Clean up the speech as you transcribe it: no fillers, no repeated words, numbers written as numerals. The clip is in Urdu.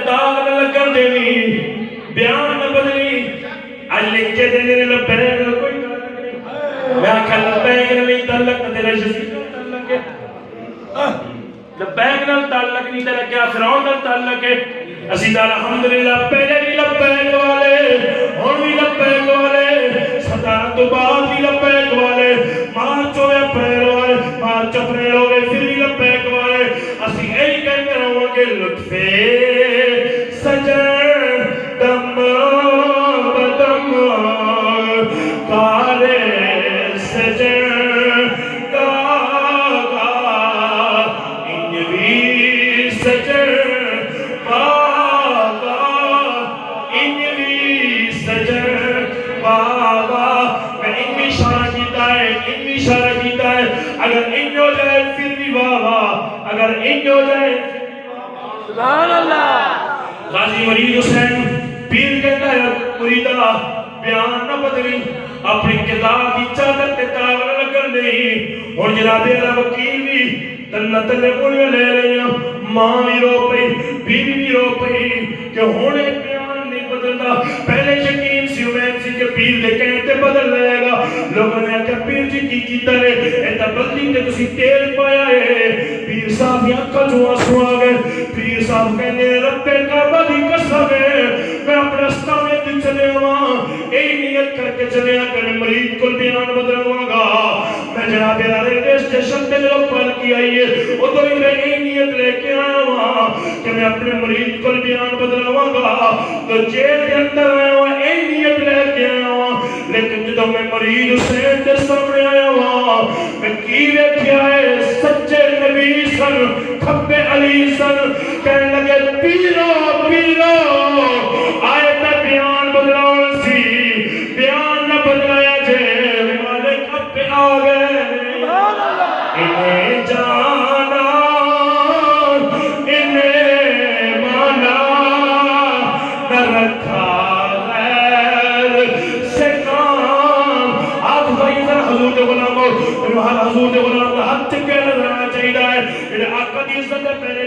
داغ نہ لگن دینی بیان نہ بدلی آج لکھ کے دینے لبیک کوئی تعلق نہیں میں آکھا لبیک نہیں تعلق نہ تیرے جزیر تعلق ہے لبیک نہ تعلق نہیں تیرے کیا فرعون نہ تعلق ہے اسید الحمدللہ پہلے بھی لبیک والے اور بھی لبیک والے صدارت تو بعد بھی لبیک والے مارچ ہوئے اپریل والے مارچ اپریل ہوئے پھر بھی لبیک والے اسی ایک کہتے رہوں کہ لطفے سجن دم بدم کارے سجن کاغا انجوی سجن بابا انجوی سجن بابا میں انجوی اشارہ کیتا ہے اگر انج ہو جائے پھر بھی بابا اگر انج ہو جائے سبحان اللہ غازی مرید حسین پیر کہتا ہے مریدہ بیان نہ بدلی اپنی کتاب کی چادر تے داغ نہ لگن نہیں اور جناب علی وکیل بھی تنہ تلے گولیاں لے رہی ہیں ماں بھی رو پئی بیوی بھی رو پئی کہ ہونے بیان نہیں بدلتا پہلے یقین سی امید سی کہ پیر دے کہتے بدل رہے گا لوگوں نے کہا پیر جی کی کیتا ہے ایتا بلدی تے کسی تیل پایا ہے پیر صاحب یہاں کا جو آنسو آ گئے پیر صاحب کہنے رب کعبہ دی قسم ہے میں اپنے رستہ میں دل چلے ہوا اے نیت کر کے چلے کہ میں مرید کو بیان بدلوں گا میں جناب ریلوے اسٹیشن پہ لوگ پال کی آئی ہے ادھر ہی میں اے نیت لے کے آیا ہوا کہ میں اپنے مرید کو بیان بدلوں گا تو جیل کے اندر آیا ہوا اے نیت لے کے آیا ہوا لیکن جدو میں مرید حسین کے سامنے آیا ہوا میں کی ویکھیا ہے سچے نبی سن کھپے علی سن کہنے لگے پیرو پیرو آئے تا بیان بدلاؤ سی بیان نہ بدلایا جے والے کھپے آگئے انہیں جانا انہیں مانا نہ رکھا غیر سے کام آپ بھائی ذرا حضور دے غلاموں حضور دے غلام کا حد تک نظر آنا چاہیے ہے آقا دی عزت ہے پہلے